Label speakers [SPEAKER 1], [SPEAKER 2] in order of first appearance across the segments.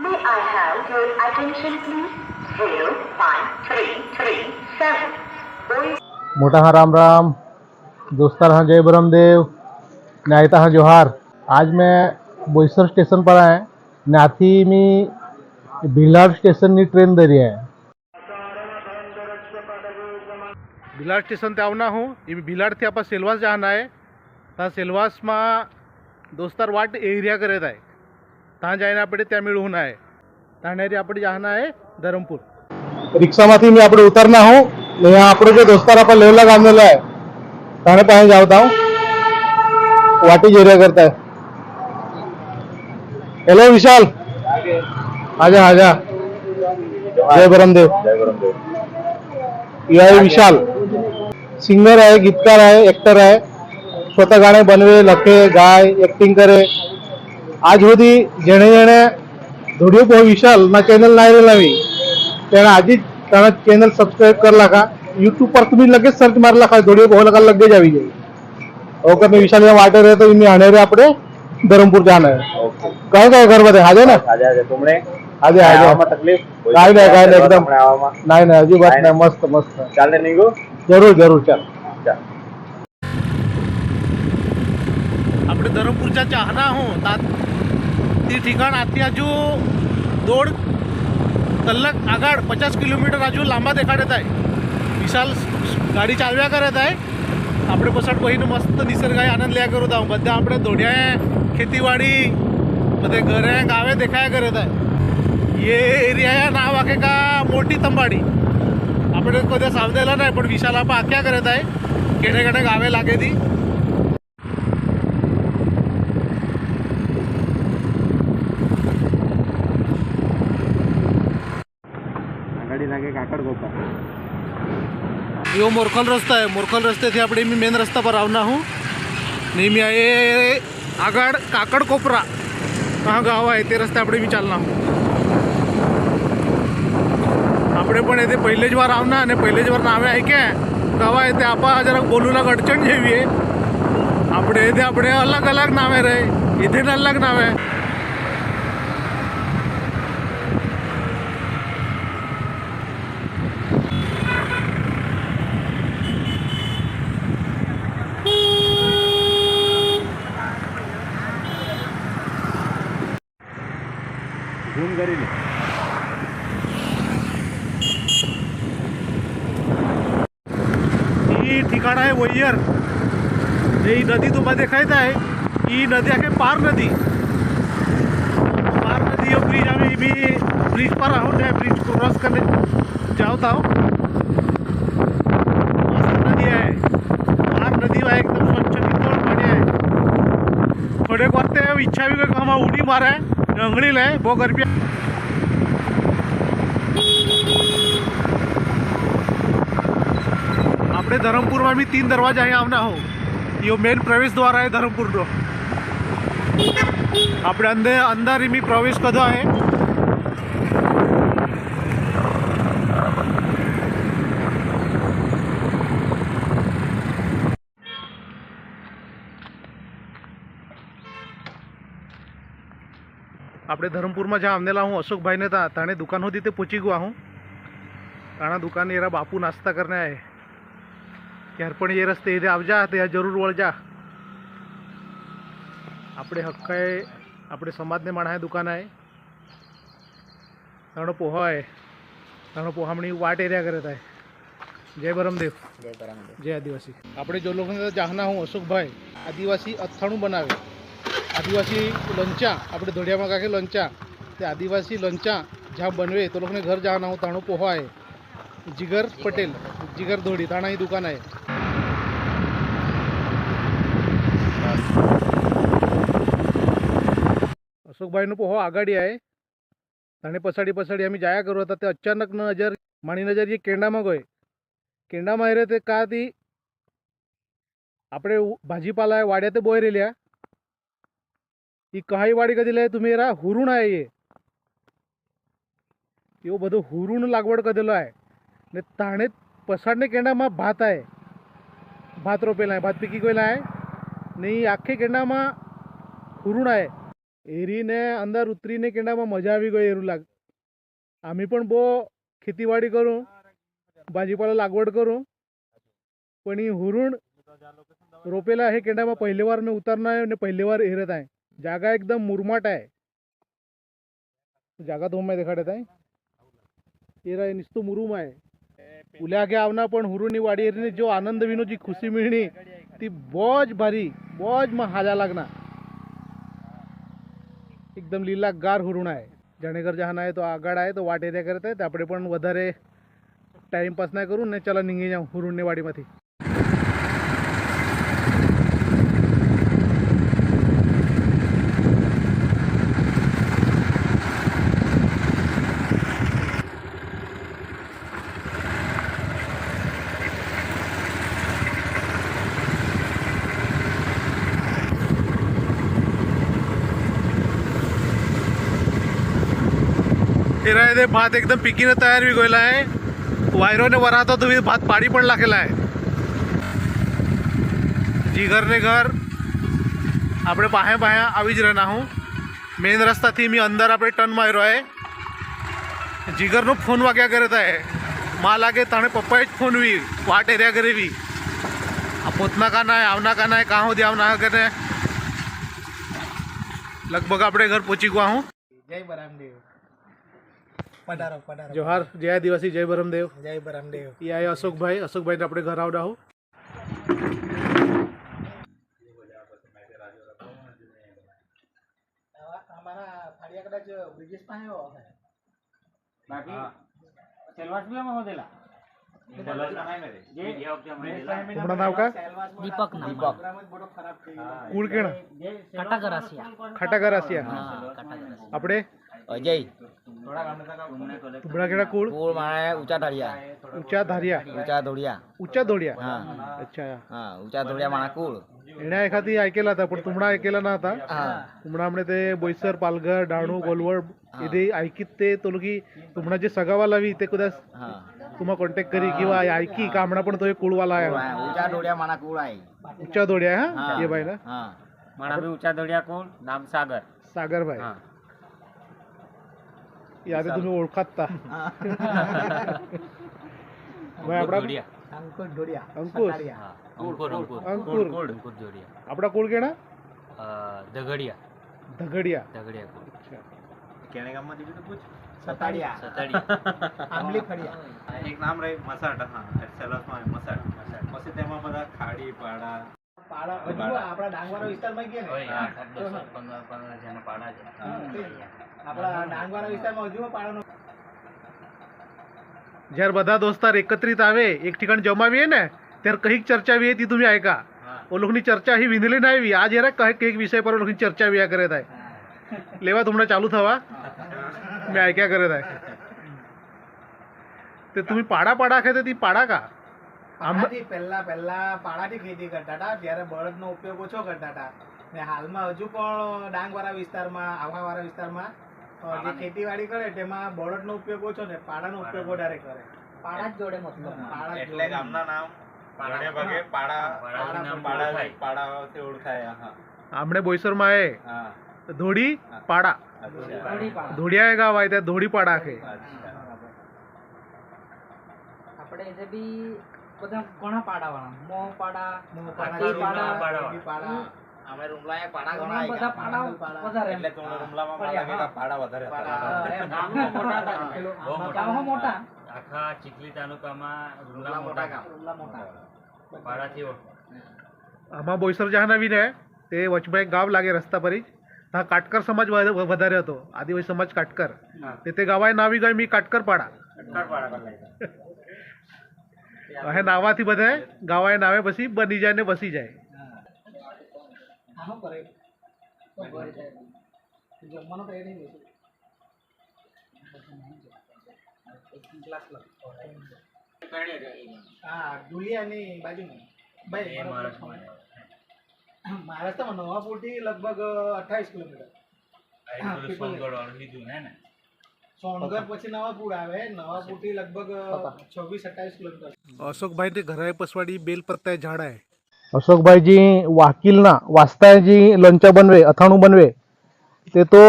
[SPEAKER 1] May I have your attention please? 05337. Boys.
[SPEAKER 2] मोटा हाँ राम राम, दोस्तार हाँ जय ब्रह्मदेव, न्यायता हाँ जोहार। आज मैं बोईसर स्टेशन पर आए न्याथी मी ભીલાડ સ્ટેશનની ટ્રેન ધરી है। ભીલાડ સ્ટેશન તે આવના હું એ ભીલાડથી આપણા સેલવાસ જવાના है। ત્યાં સેલવાસમાં દોસ્તાર વાટ એરિયા કરે થાય ત્યાં જઈને આપણે ત્યાં મેળવું है। ત્યાંથી આપણે જવાના है ધરમપુર। રિક્ષામાંથી મેં આપણે ઉતરના હું ને यहाँ આપણો जो दोस्तार अपन लेवला गामनेला है ताने पास जाता हूँ वाटी एरिया करता है। हेलो विशाल, आजा आजा। जय ब्रह्मदेव। ये आहे विशाल, सिंगर आहे, गीतकार आहे, एक्टर आहे। स्वतः गाणे बनवे, लखे, गाय, एक्टिंग करे। आज સુધી જેણે જેણે ધોડિયો પો વિશાલ ના ચેનલ नाही रे नवी त्याने आधी त्याला चॅनल सबस्क्राइब करला का यूट्यूब पर तुम्ही लगेच सर्च मारला का धोडियो पो लगा लगेच આવી જાય। ओके मैं विशाल या वाटे रहे तो मी आने रे આપણે धरमपुर जाना है। काय काय घर मध्ये हाजे ना
[SPEAKER 3] आजा तुमने
[SPEAKER 2] आजे आजे
[SPEAKER 3] तकलीफ
[SPEAKER 2] काय नाही एकदम नाही नाही अजिबात नाही मस्त मस्त
[SPEAKER 3] चालने निघू
[SPEAKER 2] जरूर जरूर चल
[SPEAKER 4] આપણે ધરમપુરच्या ચાહના હું ती ठिकाण आती આજુ દોઢ કલાક આગળ 50 કિલોમીટર આજુ લાંબા દેખાડત आहे। વિશાલ ગાડી ચાલવ્યા કરત आहे। આપણે પછાડ બહીને મસ્ત નિસર્ગાએ આનંદ લ્યા કરું હતા બધા આપણે દોડ્યા ખેતીવાડી બધે ઘરે ગાવે દેખાયા કરત आहे। ये एरिया नाव आहे का मोठी तंबाडी આપણે કદે સાવધેલા नाही पण विशाल आपण आख्या करत आहे केडे केडे गावे लागे ती।
[SPEAKER 3] गाडी लागे काकड गोपा
[SPEAKER 4] यो मोरखल रस्ता आहे। मोरखल रस्त्याથી આપણે मी मेन रस्ता पर આવના હું नेहमी आहे આગળ કાકડ કોપરા कहाँ गाव आहे ते रस्ते આપણે मी ચાલના હું। આપણે પણ येथे पहिले જ વાર આવના અને पहिले જ વાર નાवे आहे કે गावा येथे आपा जरा बोलूला अडचण जेवी आहे। આપણે येथे આપણે अलग अलग नावे रे इथे अलग नावे
[SPEAKER 3] झूम करी ले
[SPEAKER 4] ही ठिकाण आहे वैयर। ही नदी तुम्हाला देखायचं आहे ही नदी आहे पार नदी। पार नदी यो ब्रिज आम्ही मी ब्रिज पर आहोत त्या ब्रिज क्रॉस करने जात आहोत। मस्त नदी आहे पार नदी आहे एकदम स्वच्छ नितळ पाणी आहे। थोडे करते इच्छा भी कामा उडी मारा रंगळील आहे बो गरबी। આપણે ધરમપુરમાં બી 3 દરવાજા અહીં આવના હો। यो मेन प्रवेश द्वार आहे धरमपुरનો। આપણે અંદર मी प्रवेश कधो आहे। આપણે ધરમપુરમાં જ્યાં આવનેલા હું અશોકભાઈને તાણે દુકાન હોતી તે પહોંચી ગયો હું। તાણા દુકાન એરા બાપુ નાસ્તા करने आहे। यार पण ये रस्ते इथे आवजा ते जरूर वळजा। આપણે हक्क आहे આપણે समाजने माणा आहे दुकान आहे ताणो पोहा आहे ताणो पोहा म्हणी वाट एरिया करत आहे। जय ब्रह्मदेव जय आदिवासी। આપણે जो लोग जाहना हूँ अशोकभाई आदिवासी અથાણું બનાવે आदिवासी लंचा આપણે ધોડિયામાં કાકે लंचा તે आदिवासी लंचा જ્યાં बनवे तो लोगने घर जाना हूँ ताणो पोहा आहे। जिगर पटेल जिगर धोडी ताणा ही दुकान आहे। अशोकभाईનો पोहो आगाडी आहे ताणे पछाडी पछाडी आम्ही जाया करू आता ते अचानक नजर माणी नजर ये केंडाમાં गए केंडाમાં रे ते का ती આપણે भाजीपाला आहे वाड्या ते बोय रेल्या ही काही वाडी कधी लय तुम्ही रा हुरुण आहे ये यो બધું હુરુણ लागवड કરેલો आहे ને તાણે પછાડને કેંડામાં ભાત आहे भात रोपेला आहे भात पिकी ગયેલા आहे ને આખે કેંડામાં હુરુણ आहे।
[SPEAKER 2] એરીને અંદર ઉતરીને કેંડામાં મજા આવી ગઈ એવું લાગ. આम्ही પણ બહુ ખેતીવાડી કરું, ભાજીપાला लागवड करू, पण ही हुरुण रोपेला आहे केंडाમાં पहिली वार मी उतरणार आहे आणि पहिली वार हेरत आहे. जागा एकदम मुरमाट आहे. जागा तुम्हाला देखाडत आहे. एरा नुसतं मुरुम आहे. उल्या के आवना पण हुरुणी वाडी एरीने जो आनंद विनोची खुशी मिळणी ती बोज भारी बोज हाजा लागना. एकदम લીલા ગાર હુરુણ आहे. જાણેકર જહાના आहे तो આગળ आहे तो વાટ એરિયા કરતા आहे. આપણે પણ વધારે ટાઈમ પાસ ના કરું ને ચલા નીકળી જાઉં હુરુણની વાડીમાંથી. फिराय ते भात एकदम पिकीने तयार बी गेला आहे. वायरोने वरातो तुम्ही भात पाडी पण लागेला आहे. જીગરને ઘર આપણે પાસે પાસે આવી જ રહેના હું. મેઇન રસ્તાથી મેં અંદર આપણે ટર્ન માર્યો आहे. જીગરનો ફોન વાગ્યા કરે आहे. માં લાગે તાણે પપ્પાએ જ ફોન વી વાટ એરિયા કરે વી આ પોતના કાના है આવના કાના है કાં સુધી આવના કરે. લગભગ આપણે ઘર પહોંચી ગયા હું.
[SPEAKER 5] જય બરામદેવ. પધારો પધારો.
[SPEAKER 2] જોહાર જય આદિવાસી જય બરમદેવ.
[SPEAKER 5] જય બરામદેવ.
[SPEAKER 2] ये आए अशोकभाई. अशोकभाई આપણે ઘર આવડા હું.
[SPEAKER 5] અમારા ફાડિયા કદાચ બ્રિજેશ પાસે આવ્યો હશે.
[SPEAKER 3] बाकी सेलवास भी हम होदेला सेलवास का नाही मेरे जे
[SPEAKER 2] તમારું નામ કા?
[SPEAKER 6] दीपक नाम
[SPEAKER 5] પ્રોગ્રામ જ બડો ખરાબ થઈ ગયો.
[SPEAKER 2] કુળ કેણા?
[SPEAKER 6] कटागरासिया
[SPEAKER 2] ખાટાગરાસિયા.
[SPEAKER 6] हाँ कटागरासिया
[SPEAKER 2] આપણે
[SPEAKER 7] अजय
[SPEAKER 3] थोड़ा काम था
[SPEAKER 2] તુમડા કેણા કુળ?
[SPEAKER 7] कूल मारे ऊंचा ढड़िया
[SPEAKER 2] ऊंचा धारिया
[SPEAKER 7] ऊंचा धोड़िया
[SPEAKER 2] ऊंचा दोडिया.
[SPEAKER 7] हाँ
[SPEAKER 2] अच्छा
[SPEAKER 7] हाँ ऊंचा धोड़िया मारा कूल
[SPEAKER 2] एण्या एखादी ऐकेला होता पण तुमडा ऐकेला ना आता.
[SPEAKER 7] हाँ
[SPEAKER 2] तुमडा हमने ते बोईसर पालघर डाणू गोलवड इथे ऐकीत ते तो लोकी तुमडा जे सगावाला वी ते कदाच
[SPEAKER 7] हाँ
[SPEAKER 2] तुम्हा कॉन्टॅक्ट करी किंवा ऐकी का हमणा पण तो एक कुळवाला आहे.
[SPEAKER 7] ऊंचा धोड़िया मारा कूल आई
[SPEAKER 2] ऊंचा दोडिया हा
[SPEAKER 7] हाँ
[SPEAKER 2] ये भाई ना
[SPEAKER 7] हाँ
[SPEAKER 3] मारा भी ऊंचा दौड़िया कोण नाम सागर
[SPEAKER 2] सागर भाई. यादी तुम्ही ओळखात भाई आपला
[SPEAKER 5] અંકુર ઢોડિયા.
[SPEAKER 2] અંકુર
[SPEAKER 5] સતાડિયા.
[SPEAKER 6] अंकुर अंकुर
[SPEAKER 2] अंकुर
[SPEAKER 6] अंकुर जोड़िया
[SPEAKER 2] आपला कुळ केणा?
[SPEAKER 6] दगड़िया
[SPEAKER 2] धगडिया.
[SPEAKER 6] दगड़िया को
[SPEAKER 2] अच्छा
[SPEAKER 3] केने गाम मध्ये तो पूछ
[SPEAKER 5] સતાડિયા.
[SPEAKER 6] सतड़िया
[SPEAKER 5] આંબલી ફળિયા.
[SPEAKER 3] एक नाम रहे मसाट हां सेलवास में मसाट પછી તેમાં બધા ખાડી પાડા
[SPEAKER 5] પાડા હજુ આપણા ડાંગવાળા વિસ્તારમાં ગયા ને.
[SPEAKER 6] जन पाड़ा
[SPEAKER 5] આપણા ડાંગવાળા વિસ્તારમાં હજુ પાડાનો
[SPEAKER 2] જ્યારે બધા દોસ્તાર એકત્રિત આવે એક ठिकाण જમાવીએ ને ત્યારે કંઈક ચર્ચા વી ती तुम्ही ऐका. ओ लोकनी चर्चा ही विंधली नाही वी आज जरा एक विषय पर लोकनी चर्चा विया करत आहे. लेवा तुम्हाला चालू थवा मी ऐक्या करत आहे. ते तुम्ही पाडा पाडा खाते ती पाडा का?
[SPEAKER 5] પાડાથી પહેલા પહેલા પાડાથી ખેતી કરતા હતા ત્યારે બળદનો ઉપયોગ ઓછો કરતા હતા ને હાલમાં હજુ પણ ડાંગવાળા વિસ્તારમાં આવાવાળા વિસ્તારમાં જે ખેતીવાડી કરે તેમાં બળદનો ઉપયોગ ઓછો ને પાડાનો ઉપયોગ વધારે કરે.
[SPEAKER 6] पाड़ा जोड़े मतलब
[SPEAKER 5] પાડા જ
[SPEAKER 3] એટલે
[SPEAKER 5] જોડે.
[SPEAKER 3] ગામના નામ ઘણે ભાગે પાડા પાડા પાડાથી ઓળખાય હા
[SPEAKER 2] आमणे बोईसरमा आहे
[SPEAKER 3] હા
[SPEAKER 2] धोडी पाडा.
[SPEAKER 3] अच्छा
[SPEAKER 2] धोडिया हे गाव आहे त्या धोडी पाडा आहे.
[SPEAKER 3] अच्छा
[SPEAKER 6] આપણે જે બી બધા ઘણા પાડાવાળા મોહ પાડા
[SPEAKER 5] મોહપાડા,
[SPEAKER 6] હાથી પાડા,
[SPEAKER 5] ગોડી પાડા.
[SPEAKER 7] हमें रुमला पाड़ा
[SPEAKER 6] ઘણા
[SPEAKER 7] घना
[SPEAKER 6] બધા પાડા વધારે
[SPEAKER 3] એટલે તો રૂમલામાં માં લાગે કે પાડા વધારે હતા
[SPEAKER 6] ગામ મોટા
[SPEAKER 8] આખા ચીખલી તાલુકામાં
[SPEAKER 7] रुमला मोटा काम
[SPEAKER 5] રૂમલા મોટા.
[SPEAKER 8] પાડાથી
[SPEAKER 2] આમાં બોईसर જહાનાવીને आहे ते वचमा एक गाव लागे रस्ता परी. हा काटकर समाज વધારે હતો. आदिवासी समाज काटकर ते गावाय नावी गाय मी काटकर पाडा हे नावाથી બધા ગાવાય નાવે પછી બની જાય ને વસી જાય.
[SPEAKER 5] આ શું કરે? જમવાનું તો એ નહીં બેસે. હા ડુલિયાની બાજુમાં ભાઈ મહારાષ્ટ્રમાં નવાપુરથી લગભગ 28 કિલોમીટર. સોનગઢ પછી નવાપુર આવે. નવાપુરથી લગભગ 26-28 કિલોમીટર.
[SPEAKER 2] अशोकभाई घरा पसवाडी बेलपत्ता झाड आहे. अशोकभाईजी वाकीलना वाचताय जी लोणचं बनवे अथाणू बनवे ते तो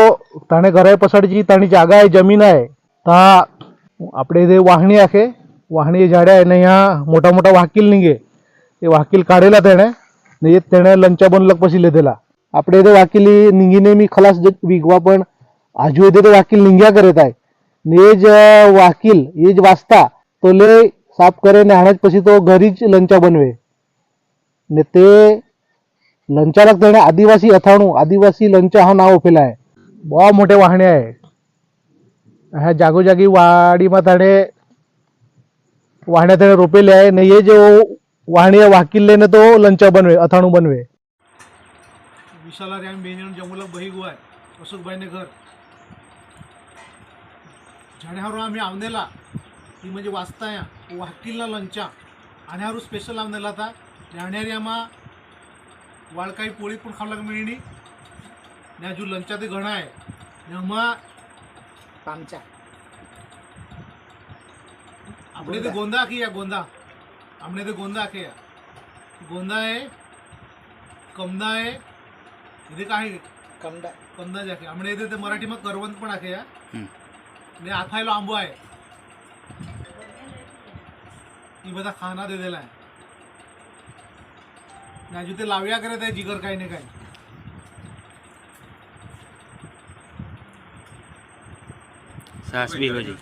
[SPEAKER 2] ताणे घरा पसाडची ताणी जागा आहे जमीन आहे ता આપણે જે વાહણી આખે વાહણી ઝાડ્યા એને અહીંયા મોટા મોટા વાકીલ નીગે એ વાકીલ કાઢેલા તેણે ને એ તેણે લંચા બનલક પછી લીધેલા આપણે તે વાકીલી નીંગીને મી ખલાસ વીગવા પણ આજુ એ તે વાકીલ નીંગ્યા કરે થાય ને એ જ વાકીલ એ જ વાસ્તા તો લે સાફ કરે ને આણે જ પછી તો ઘરી જ લંચા બનવે ને તે લંચાલક તેણે આદિવાસી અથાણું આદિવાસી લંચા હા નાવ ફેલાય બહુ મોટે વાહણે आहे ह्या जागोजागी वाडीમાં ताणे वाहण्या त्याने रोपेले आहे ने ये जो वाहणी वाकील लेने तो लंचा बनवे અથાણું बनवे
[SPEAKER 4] વિશાલા આમ બે જણ જમુલક બહી ગવાય અશોકભાઈને ઘર જાણે હારું આम्ही આવનેલા એ म्हणजे વાસ્તા વાકીલના લંચા અને હારું સ્પેશિયલ આવનેલા હતા જાણ્યારિયામાં વાળકાઈ પોળી પણ ખાવલાક મેળણી ને હજુ લંચાથી ગણાય ને એમાં
[SPEAKER 5] પામચા
[SPEAKER 4] આપણે તો ગોંદા આખી ગોંદા આપણે તો ગોંદા આખે ગોંદા है कमदा है इथे काय
[SPEAKER 5] કમદા
[SPEAKER 4] कमदा जाके આપણે इथे मराठीમાં करवंद पण आखे ને આથાયેલો આંબો आहे એ બધા ખાના દે દેલા ને હજુ તે લાવ્યા કરે તે જીગર કાંઈ ને કાંઈ
[SPEAKER 8] સાસ બી હોય છે.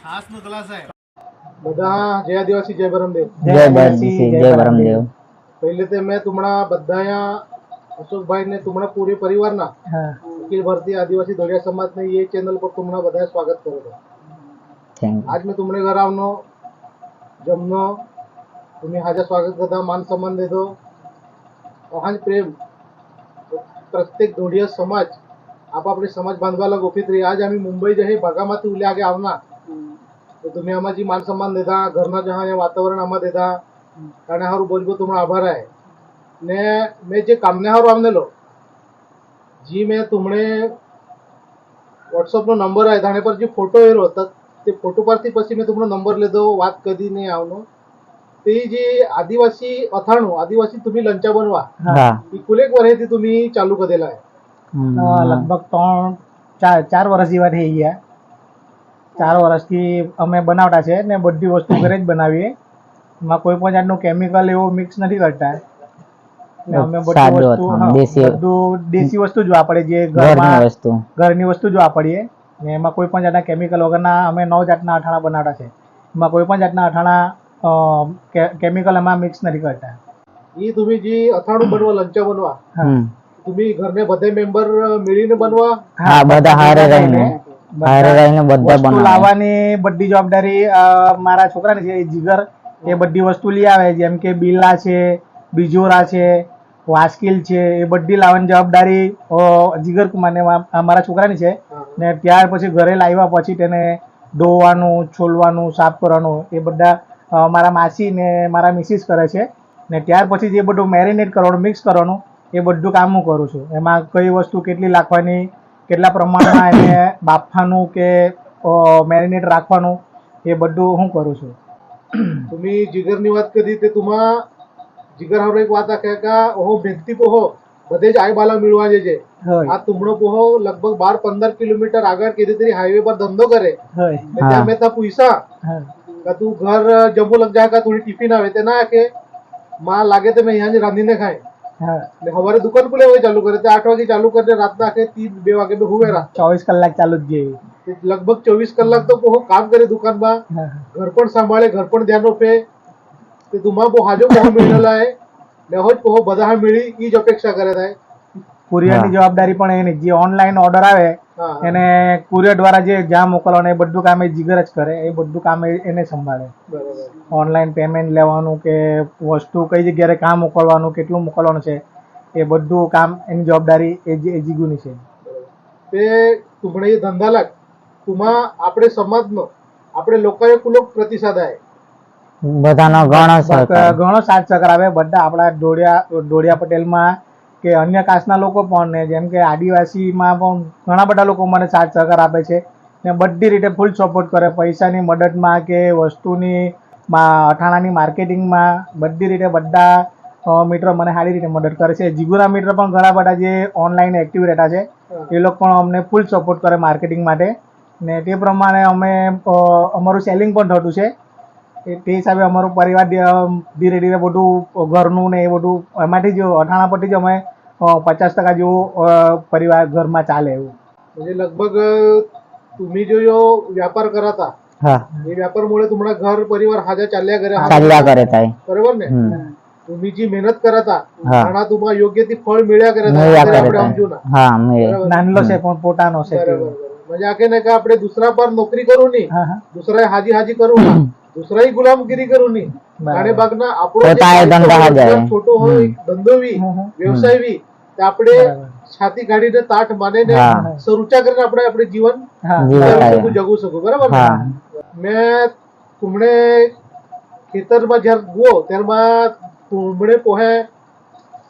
[SPEAKER 4] છાસનો ગ્લાસ आहे
[SPEAKER 2] બધા જય આદિવાસી જય બરમદેવ
[SPEAKER 6] જય આદિવાસી જય બરમદેવ.
[SPEAKER 2] पहिले ते मैं तुम्हाला बद्दाया अशोकभाई ने तुम्हारा पूरे परिवार ना
[SPEAKER 6] હા
[SPEAKER 2] अखिल भारतीय आदिवासी धड़िया समाज ने ये चैनल पर तुम्हारा बधाया स्वागत करो था।
[SPEAKER 6] થેન્ક
[SPEAKER 2] आज मैं तुम्हारे घर आवनो जमनो तुम्हें हाजा स्वागत करता मान सम्मान दे दो और हाज प्रेम प्रत्येक धोडिया समाज आप अपने समाज बांधवाला गोफित रही आज आम्ही मुंबई जही भागामाती उले आगे आवना तो तुम्ही आम्हाची मान सम्मान देता घरना जहाँ या वातावरण आम्हा देता कारण हारू बोलबो तुम्हाला आभार आहे ने मैं जे कामने हारू आवनेलो जी मैं तुमने व्हाट्सअप नो नंबर आहे धाणे पर जे फोटो येलो तर ते फोटो परથી પછી મેં તમારો નંબર લીધો વાત કદી નહીં આવનો તે જે આદિવાસી અથાણું આદિવાસી तुम्ही લંચા બનવા
[SPEAKER 6] હા
[SPEAKER 2] ઈ કુલેક વર્ષથી तुम्ही ચાલુ કરેલા आहे
[SPEAKER 5] લગભગ 4 વર્ષ જેવા થઈ ગયા 4 વર્ષથી અમે બનાવતા છે ને બધી વસ્તુ ઘરે જ બનાવીએ એમાં કોઈ પણ જાતનું કેમિકલ એવું મિક્સ નથી કરતા ને અમે બધી
[SPEAKER 6] સાદું
[SPEAKER 5] વસ્તુ
[SPEAKER 6] અથાણું,
[SPEAKER 5] હા,
[SPEAKER 6] દેશી-
[SPEAKER 5] બધું દેશી વસ્તુ જ વાપરીએ જે ઘરની વસ્તુ જ વાપરીએ ને એમાં કોઈ પણ જાતના કેમિકલ વગરના અમે 9 જાતના અથાણા બનાવતા છે એમાં કોઈ પણ જાતના અથાણા કેમિકલ એમાં મિક્સ નથી કરતા
[SPEAKER 2] ઈ तुम्ही जी અથાણું બનવા લંચા બનવા तुम्ही ઘરને બધે મેમ્બર મળીને બનવા
[SPEAKER 6] હા બધા હારે રહીને બધા
[SPEAKER 5] વસ્તુ લાવવાની બધી જવાબદારી મારા છોકરાની છે એ જીગર એ બધી વસ્તુ લઈ આવે જેમ કે બિલ્લા છે બીજોરા છે વાસ્કિલ છે એ બધી લાવવાની જવાબદારી જીગર કુમારને મારા છોકરાની છે ને ત્યાર પછી ઘરે લાવ્યા પછી તેને ધોવાનું છોલવાનું સાફ કરવાનું એ બધા મારા માસી ને મારા મિસિસ કરે છે ને ત્યાર પછી જે બધું મેરિનેટ કરવાનું મિક્સ કરવાનું એ બધું કામ હું કરું છું એમાં કઈ વસ્તુ કેટલી નાખવાની કેટલા પ્રમાણમાં એને બાફવાનું કે મેરિનેટ રાખવાનું એ બધું હું કરું છું
[SPEAKER 2] तुम्ही जिगरनी વાત કરી તે तुम्हा जिगर हारो एक વાત आखे का ओहो व्यक्ति पोहो બધે જ આઈ બાલા મિળવા જે આ તુમણો પોહો લગભગ 12-15 કિલોમીટર આગળ કેદી તરી હાઈવે પર ધંધો કરે ત્યાં મેં તા પૈસા का तू घर जम्मू लग जाएगा थोड़ी टिफिन आवे ते ना के मां लागे ते मैं यहाँ जी रांधीने खाए ને हमारे दुकान खुले हुए चालू करे थे 8 वागे चालू करते रात ना के 3-2 वागे में हुए रात
[SPEAKER 5] 24 કલાક ચાલુ જ જેવી
[SPEAKER 2] लगभग 24 કલાક तो वो काम करे दुकान में घर पण सांभाळे घर पण ध्यान रखे ते तुम्हा बो हाजो पोह मिळाला आहे ને હોજ પોહો બધા મિળી ઈ જ અપેક્ષા કરે થાય
[SPEAKER 5] કુરિયરની જવાબદારી પણ એની જે ઓનલાઈન ઓર્ડર આવે એને કુરિયર દ્વારા જે જ્યાં મોકલવાનું એ બધું કામ એ જીગર જ કરે એ બધું કામ એને સંભાળે ઓનલાઈન પેમેન્ટ લેવાનું કે વસ્તુ કઈ જગ્યાએ કામ મોકલવાનું કેટલું મોકલવાનું છે એ બધું કામ એની જવાબદારી એ જીગુની છે
[SPEAKER 2] તે तुम्हारे ये धंदा लाग तुम्हा આપણે સમાજનો આપણે લોકોએ કુલોક પ્રતિસાદ आहे
[SPEAKER 6] બધાનો
[SPEAKER 5] ઘણો સાથ સહકાર આવે બધા આપણા ડોડિયા પટેલમાં કે અન્ય કાસ્ટના લોકો પણ ને જેમ કે આદિવાસીમાં પણ ઘણા બધા લોકો મને સાથ સહકાર આપે છે ને બધી રીતે ફૂલ સપોર્ટ કરે પૈસાની મદદમાં કે વસ્તુની અથાણાની માર્કેટિંગમાં બધી રીતે બધા મીટર મને સારી રીતે મદદ કરે છે. જીગુરા મીટર પણ ઘણા બધા જે ઓનલાઈન એક્ટિવ રહેતા છે એ લોકો પણ અમને ફૂલ સપોર્ટ કરે માર્કેટિંગ માટે, ને તે પ્રમાણે અમે અમારું સેલિંગ પણ થતું છે. તે હિસાબે અમારું પરિવાર ધીરે ધીરે બધું ઘરનું ને એ બધું એમાંથી જ 98 પરથી જ અમે 50% જેવું પરિવાર ઘરમાં ચાલે એવું.
[SPEAKER 2] म्हणजे लगभग तुम्ही जो यो व्यापार करता
[SPEAKER 8] हा
[SPEAKER 2] हे व्यापारमुळे तुम्हाला घर परिवार हाजा चालल्या करे
[SPEAKER 8] चालल्या करत आहे
[SPEAKER 2] बरोबर ने तुम्ही जी मेहनत करता
[SPEAKER 8] हा.
[SPEAKER 2] आणि तुम्हाला योग्य ती फळ मिळ्या करत
[SPEAKER 8] मिळ्या
[SPEAKER 2] आहे,
[SPEAKER 8] करत
[SPEAKER 2] આપણે
[SPEAKER 8] आहे.
[SPEAKER 2] સમજू ના.
[SPEAKER 8] हा मिळे
[SPEAKER 2] बरोबर.
[SPEAKER 5] નાનલો છે પણ પોતાનો છે
[SPEAKER 2] बरोबर,
[SPEAKER 5] તેવો.
[SPEAKER 2] बरोबर. म्हणजे आखे नाही का આપણે दुसरा पर नोकरी करू नये,
[SPEAKER 5] હા હા
[SPEAKER 2] दुसरा हाजी हाजी करू ना, दुसराही गुलामगिरी करू नये.
[SPEAKER 5] बरोबर.
[SPEAKER 2] आणि बघ ना આપણો
[SPEAKER 8] પોતા એ ધંધા હાજાય.
[SPEAKER 2] छोटो हो एक धंधो बी व्यवसाय बी ते આપણે
[SPEAKER 5] બરાબર.
[SPEAKER 2] છાતી કાઢીને તાટ માનીને
[SPEAKER 8] હા.
[SPEAKER 2] સરુચા કરીને આપણે આપણે જીવન
[SPEAKER 5] હા
[SPEAKER 8] જીવન
[SPEAKER 2] જીવી
[SPEAKER 8] आहे.
[SPEAKER 2] શકું, જગू શકું. બરાબર ને?
[SPEAKER 8] હા
[SPEAKER 2] મેં तुमने ખેતરમાં જ્યારે ગયો ત્યારમાં तुमने पोहे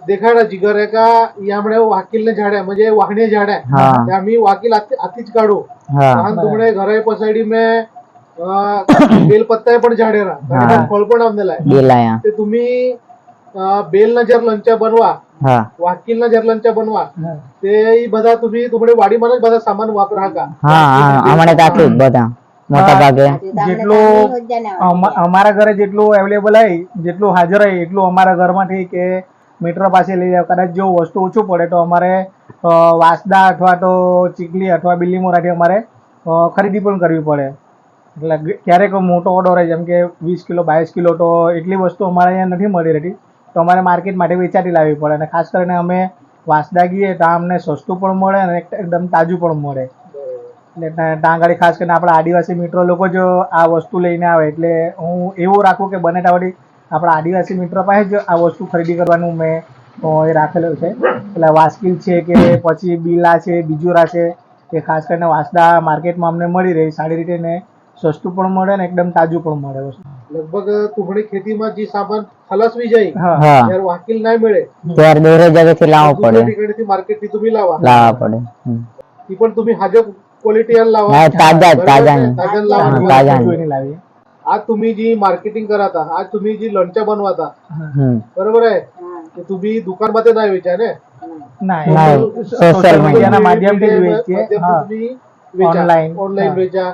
[SPEAKER 2] देखाडा जिगर आहे का यामुळे वाकीलने झाड्या म्हणजे वाहणे झाड्या
[SPEAKER 8] हा.
[SPEAKER 2] त्या आम्ही वाकील आतीच काढू
[SPEAKER 8] हा
[SPEAKER 2] लहान तुमने घरा पसाडी में बेलपत्ता पण झाडेरा
[SPEAKER 8] हा.
[SPEAKER 2] फळ पण आमनेला आहे
[SPEAKER 8] गेलाया
[SPEAKER 2] ते तुम्ही बेल न जर लंचा बनवा
[SPEAKER 8] हा
[SPEAKER 2] वाकील न जर लंचा बनवा
[SPEAKER 5] હા.
[SPEAKER 2] તે ઈ બધા तुम्ही तुमने वाડીમાં જ બધા સામાન વાપરા का
[SPEAKER 8] હા હમણાં તાકી બધા મોટા ભાગે
[SPEAKER 5] જેટલું અમારા ઘરે જેટલું અવેલેબલ હોય જેટલું હાજર હોય એટલું અમારા ઘરમાંથી કે મીટર પાસે લઈ જાવ. કદાચ જો વસ્તુ ઓછું પડે તો અમારે વાસદા અથવા તો ચીખલી અથવા બિલ્લીમોરાથી અમારે ખરીદી પણ કરવી પડે. એટલે ક્યારેક મોટો ઓર્ડર હોય જેમ કે 20 કિલો 22 કિલો તો એટલી વસ્તુ અમારે અહીંયા નથી મળી રહેતી, તો અમારે માર્કેટ માટે વેચાતી લાવવી પડે. અને ખાસ કરીને અમે વાસદા ગઈએ તો અમને સસ્તું પણ મળે અને એકદમ તાજું પણ મળે. એટલે ત્યાં આગળ ખાસ કરીને આપણા આદિવાસી મિત્રો લોકો જ આ વસ્તુ લઈને આવે. એટલે હું એવું રાખું કે બને ત્યાં સુધી આપણા આદિવાસી મિત્રો પાસે જ આ વસ્તુ ખરીદી કરવાનું મેં એ રાખેલું છે. એટલે વાસ્કિલ છે કે પછી બીલા છે બીજુરા છે એ ખાસ કરીને વાસદા માર્કેટમાં અમને મળી રહે સારી રીતે ને સસ્તું પણ મળે ને એકદમ તાજું પણ મળે વસ્તુ.
[SPEAKER 2] લગભગ तुम्हारी ખેતીમાં જે સામાન ખલાસવી જાય
[SPEAKER 5] હા
[SPEAKER 8] હા
[SPEAKER 2] ત્યારે વાકીલ ના મળે
[SPEAKER 8] ત્યારે દોરે જગ્યાથી લાવવું
[SPEAKER 2] दुसऱ्या
[SPEAKER 8] પડે
[SPEAKER 2] ठिकाणीથી मार्केटથી तुम्ही लावा
[SPEAKER 8] લાવવા પડે
[SPEAKER 2] ती पण तुम्ही हाजर क्वालिटी लावा
[SPEAKER 8] હા તાજા
[SPEAKER 2] बरोबर
[SPEAKER 8] તાજા
[SPEAKER 2] आहे? ताज्या लावा.
[SPEAKER 8] हा, ताजा.
[SPEAKER 5] જોઈને લાવીએ.
[SPEAKER 2] आज तुम्ही जी मार्केटिंग कराता आज तुम्ही जी लोणच्या बनवाता बरोबर आहे ते तुम्ही दुकानमध्ये नाही वेचा ने
[SPEAKER 5] ના
[SPEAKER 8] ના,
[SPEAKER 5] એ
[SPEAKER 8] social
[SPEAKER 5] સોશિયલ
[SPEAKER 8] media
[SPEAKER 5] મીડિયાના માધ્યમથી જ વેચીએ.
[SPEAKER 2] माध्यमથી
[SPEAKER 5] હા
[SPEAKER 2] तुम्ही वेचा
[SPEAKER 5] Online.
[SPEAKER 2] ऑनलाइन
[SPEAKER 5] हा.
[SPEAKER 2] वेचा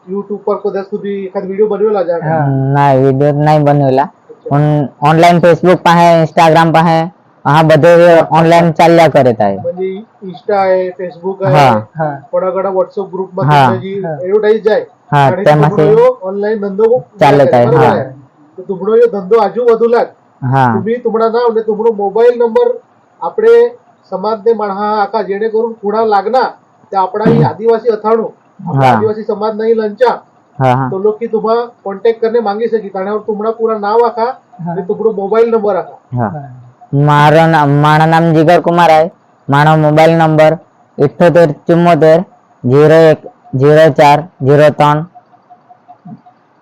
[SPEAKER 2] YouTube પર કદાચ तुम्ही एखाद व्हिडिओ बनवेला जा
[SPEAKER 5] હા
[SPEAKER 8] ના વિડીયો નહીં બનેલા પણ ઓનલાઈન ફેસબુક પાસે ઇન્સ્ટાગ્રામ પાસે હા બધે ઓનલાઈન ચાલ્યા કરે થાય
[SPEAKER 2] म्हणजे इंस्टा आहे फेसबुक आहे
[SPEAKER 8] हा.
[SPEAKER 5] હા
[SPEAKER 2] कोणाकडे व्हॉट्सअप ग्रुप
[SPEAKER 8] हा.
[SPEAKER 2] मध्ये जी
[SPEAKER 5] हा.
[SPEAKER 2] एडव्हर्टाईज जाय
[SPEAKER 8] હા
[SPEAKER 2] आणि
[SPEAKER 8] તેમાંથી
[SPEAKER 2] ऑनलाईन धंधो
[SPEAKER 8] ચાલે થાય
[SPEAKER 2] बरोबर
[SPEAKER 8] હા
[SPEAKER 2] आहे? તો तुमનો यो धंधो આજુ વધુ લાગ
[SPEAKER 8] હા
[SPEAKER 2] तुम्ही तुम्हाला नाव અને तुमનો મોબાઈલ નંબર આપણે સમાજને માણહા આકા જેणेकरून कुणा लागना ते આપણા ही आदिवासी અથાણું આપણા
[SPEAKER 8] हा.
[SPEAKER 2] आदिवासी समाज नहीं लंचा
[SPEAKER 8] હા હા
[SPEAKER 2] तो लोग की तुम्हा कॉन्टॅक्ट करणे मांगी सकी त्यावर तुम्हाला पूरा नाव आखा आणि तुमનો મોબાઈલ નંબર આખા
[SPEAKER 8] હા મારું નામ જીગર કુમાર आहे મારો મોબાઈલ નંબર 7874010403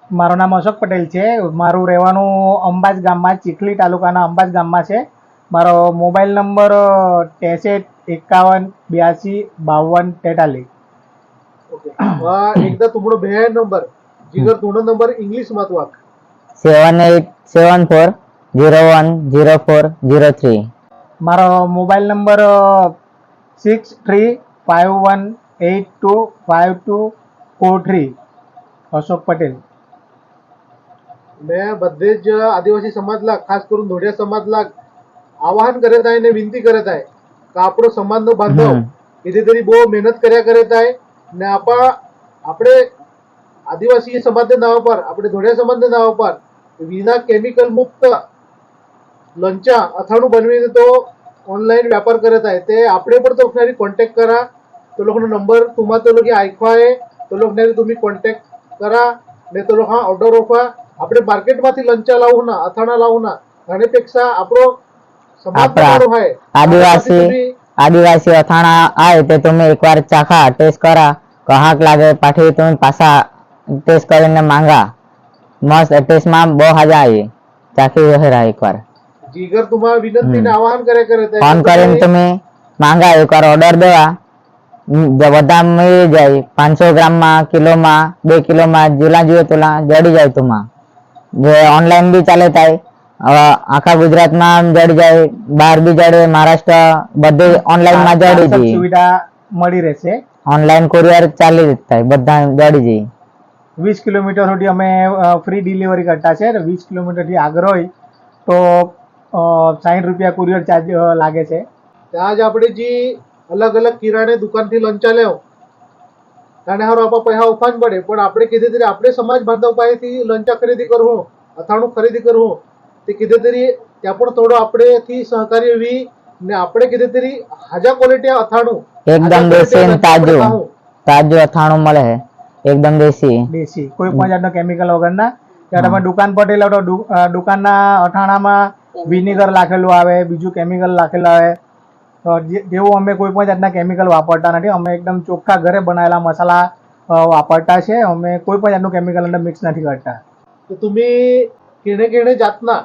[SPEAKER 5] મારું નામ અશોક પટેલ છે. મારું રહેવાનું અંબાજ ગામમાં ચીખલી તાલુકાના અંબાજ ગામમાં છે. મારો મોબાઈલ નંબર 6351825243.
[SPEAKER 2] ओके एकदा तुमनो भे नंबर जिगर तुमनो नंबर इंग्लिश मात वाक
[SPEAKER 8] 7874010403
[SPEAKER 5] મારો મોબાઈલ નંબર 6351825243. અશોક પટેલ.
[SPEAKER 2] मैं બધે જ આદિવાસી સમાજला ખાસ કरून ધોડિયા સમાજला આવાહન करत आहे ને વિનંતી करत आहे का આપણો સમાજનો બાંધવ કીધીતરી બહુ મહેનત કર્યા કરત आहे ને આપણે આદિવાસી સમાજના નામ પર આપણે ધોડિયા સમાજના નામ પર વિના કેમિકલ મુક્ત લંચા અથાણું बनવીને તો ઓનલાઈન व्यापार करत आहे ते આપણે પણ તો लोकांनी कॉन्टॅक्ट करा तो लोकનો नंबर तुम्हा तो लोक ऐकवा आहे तो लोकने तुम्ही कॉन्टॅक्ट करा ने तो लोक हा ऑर्डर ऑफा આપણે માર્કેટમાંથી લંચા લાવું ના અથાણા લાવું ના ઘણીપેક્ષા આપણો સમાજ
[SPEAKER 8] આપણા
[SPEAKER 2] સારો હોય
[SPEAKER 8] આદિવાસી અથાણા આવે તે તમે એકવાર ચાખા ટેસ્ટ કરા કહાક લાગે પાછી તમે પાછા ટેસ્ટ કરીને માંગા મસ્ત ટેસ્ટમાં બહુ મજા આવી ચાખી રહેરા એકવાર
[SPEAKER 2] જીગર तुम्हा विनंतीने आवाहन करे करत आहे
[SPEAKER 8] ફોન કરીને તમે માંગા એકવાર ઓર્ડર દેવા બધા મળી જાય 500 ગ્રામમાં કિલોમાં 2 કિલોમાં જેટલા જોઈએ તેટલા જડી જાય તમા જે ઓનલાઈન બી ચાલે થાય આખા ગુજરાતમાં જડી જાય, બહાર બી જડે, મહારાષ્ટ્ર બધે ઓનલાઈન માં જડી
[SPEAKER 5] પાર્સલ
[SPEAKER 8] જાય,
[SPEAKER 5] સુવિધા મળી રહેશે.
[SPEAKER 8] ઓનલાઈન કુરિયર ચાલી જ થાય, બધા જડી જાય.
[SPEAKER 5] 20 કિલોમીટર સુધી અમે ફ્રી ડિલિવરી કરતા છે. 20 કિલોમીટરથી આગળ હોય તો 60 રૂપિયા કુરિયર ચાર્જ લાગે છે.
[SPEAKER 2] ત્યાં જ આપણે જે અલગ અલગ કિરાણે દુકાનથી લંચા લેવ ત્યારે હારો આપણા પૈસા ઓછા જ પડે, પણ આપણે કીધે તરી આપણે સમાજ બાંધવ પાસેથી લંચા ખરીદી કરવું, અથાણું ખરીદી કરવું, તે કીધે તરી ત્યાં પણ થોડો આપણેથી સહકારી એવી ને આપણે કીધે તરી હાજા ક્વોલિટી અથાણું
[SPEAKER 8] એકદમ દેશી અને તાજું અથાણું મળે છે, એકદમ દેશી.
[SPEAKER 5] કોઈ પણ જાતનો કેમિકલ વગરના. ત્યાં તમે દુકાન પર લેવો તો દુકાનના અથાણામાં વિનેગર લાખેલું આવે, બીજું કેમિકલ લાખેલું આવે. તો જેવું અમે કોઈ પણ જાતના કેમિકલ વાપરતા નથી. અમે એકદમ ચોખ્ખા ઘરે બનાવેલા મસાલા વાપરતા છે. અમે કોઈ પણ જાતનું કેમિકલ અંદર મિક્સ નથી કરતા.
[SPEAKER 2] તો तुम्ही केणे केणे जातना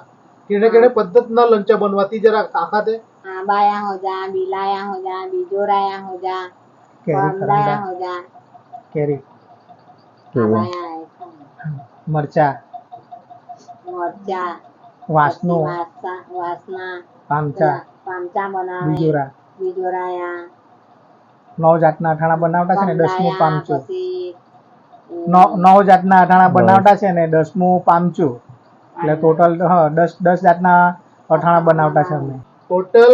[SPEAKER 2] केणे केणे पद्धतना लंचा बनवाती जरा ताकद है.
[SPEAKER 9] आंबाया हो जा, बिलाया हो जा, बिजोराया हो जा, करंदाया हो जा,
[SPEAKER 5] કેરી,
[SPEAKER 9] आंबाया है,
[SPEAKER 5] મરચા,
[SPEAKER 9] मरचा,
[SPEAKER 5] વાસનું,
[SPEAKER 9] वासना,
[SPEAKER 5] પામચા,
[SPEAKER 9] पामचा बनावे,
[SPEAKER 5] બીજોરા,
[SPEAKER 9] बिजोराया,
[SPEAKER 5] 9 જાતના અથાણા બનાવતા છે ને 10મું
[SPEAKER 9] कंदाया,
[SPEAKER 5] પામચું.
[SPEAKER 9] પછી
[SPEAKER 5] 9 જાતના અથાણા બનાવતા છે ને 10મું પામચું. એટલે ટોટલ 10 જાતના અથાણા બનાવતા છે અમે.
[SPEAKER 2] टोटल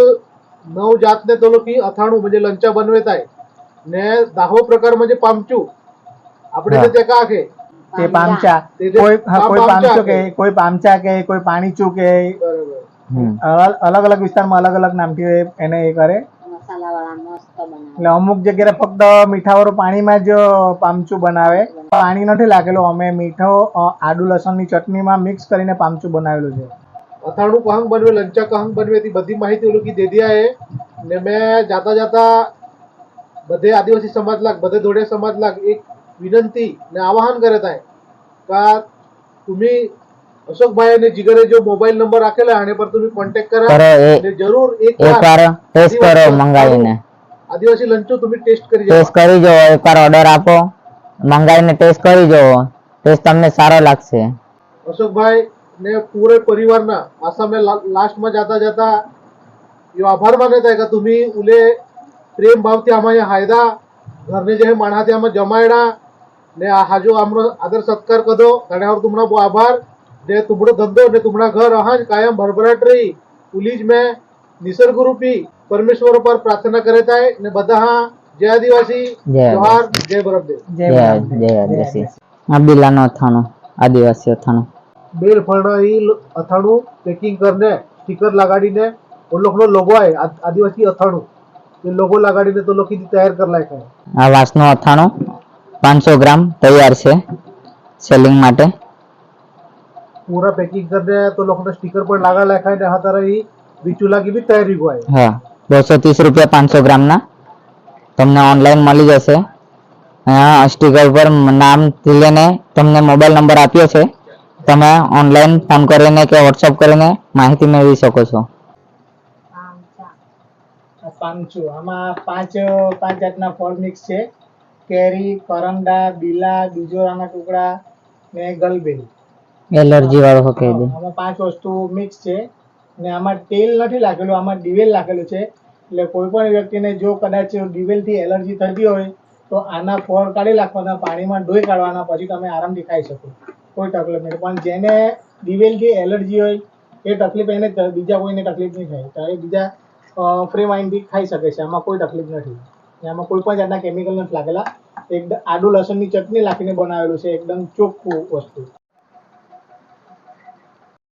[SPEAKER 2] 9 जातने तो लोक અથાણું म्हणजे लंचा बनवेताय ने 10वो प्रकार म्हणजे पामचू આપણે તે का के
[SPEAKER 5] તે પામચા, કોઈ પામચું કે, કોઈ પામચા કે, કોઈ પાણીચું કે,
[SPEAKER 2] बरोबर.
[SPEAKER 5] અલગ અલગ વિસ્તારમાં અલગ અલગ નામથી એને એ કરે.
[SPEAKER 9] મસાલા વાળા મસ્ત બનાવે.
[SPEAKER 5] એટલે અમુક જગ્યાએ ફક્ત મીઠાવાળું પાણીમાં જ પામચું બનાવે. પાણી નથી લાગેલું, અમે મીઠો આદુ લસણની ચટણીમાં મિક્સ કરીને પામચું બનાવેલું છે.
[SPEAKER 2] અથાણું કહંગ बनवे लंचा कहंग बनवे ती बधी माहिती लोकी दे दिया है ने मैं जाता जाता बधे आदिवासी समाज लाग बधे धोड़े समाज लाग एक विनंती ने आवाहन करत आहे का तुम्ही अशोकभाई ने जिगरे जो मोबाईल नंबर राखेला आने पर तुम्ही कॉन्टॅक्ट करा
[SPEAKER 8] કરો
[SPEAKER 2] અને જરૂર એક
[SPEAKER 8] એકવાર ટેસ્ટ કરો મંગાવીને,
[SPEAKER 2] આદિવાસી લંચો तुम्ही टेस्ट કરી
[SPEAKER 8] ટેસ્ટ કરી જો, એકવાર ઓર્ડર આપો, મંગાવીને ટેસ્ટ કરી જો, ટેસ્ટ તમને સારો લાગશે.
[SPEAKER 2] अशोकभाई ने पूरे परिवारना असा मैं लास्ट में जाता जाता यो आभार मानत आहे का तुम्ही उले प्रेम भावથી आम्हा हायदा घरने जे माणहाते आम्हा जमायडा ने हा जो आमरो आदर सत्कार कदो त्यावर तुम्हाला बो आभार जे तुमडो धंदो ने तुमडा घर अहाज कायम भरभराट रही पुलीज में निसर्ग रूपी परमेश्वर पर प्रार्थना करत आहे ने બધા જય આદિવાસી, જોહાર, જય બરફદેવ.
[SPEAKER 8] જય આદિવાસી. આ બિલાનો અથાણું, આદિવાસી અથાણું.
[SPEAKER 2] बेल फळणं ही અથાણું પેકિંગ करणे स्टिकर लगाडीने वो लोकનો लोगो आहे आदिवासी અથાણું તે लोगो लगाडीने तो लोक किती तयार करलाय काय.
[SPEAKER 8] આ વાસનું અથાણું 500 ગ્રામ તૈયાર છે સેલિંગ માટે.
[SPEAKER 2] पूरा पैकिंग करने तो लोकનો स्टिकर પણ લાગાલાય ખાય ને હાતારા ही વિચુલા की भी तैयारी को आहे.
[SPEAKER 8] હા, 230 રૂપિયા 500 ગ્રામના તમને ઓનલાઈન મળી જશે. અહીંયા સ્ટીકર પર નામ લઈને તમને મોબાઈલ નંબર આપ્યો છે, તમે ઓનલાઈન ફોન કરીને કે વોટ્સઅપ કરીને માહિતી મેળવી શકો છો.
[SPEAKER 5] પામચું આમાં 5 જાતના ફળ મિક્સ છે. કેરી, કરંડા, બીલા, બીજોરાના ટુકડા ને ગલબેરી.
[SPEAKER 8] એલર્જી વાળો કહી દે.
[SPEAKER 5] આમાં 5 વસ્તુ મિક્સ છે ને આમાં તેલ નથી લાગેલું, આમાં દિવેલ લાગેલું છે. એટલે કોઈ પણ વ્યક્તિને જો કદાચ દિવેલથી એલર્જી થતી હોય તો આના ફળ કાઢી નાખવાના, પાણીમાં ધોઈ કાઢવાના, પછી તમે આરામથી ખાઈ શકો, કોઈ તકલીફ નહીં. પણ જેને દિવેલથી એલર્જી હોય એ તકલીફ એને બીજા કોઈને તકલીફ નહીં થાય, ત્યારે બીજા ફ્રી માઇન્ડથી ખાઈ શકે છે. આમાં કોઈ તકલીફ નથી. આમાં કોઈ પણ જાતના કેમિકલ નથી લાગેલા. એકદમ આદુ લસણની ચટણી નાખીને બનાવેલું છે, એકદમ ચોખ્ખું વસ્તુ.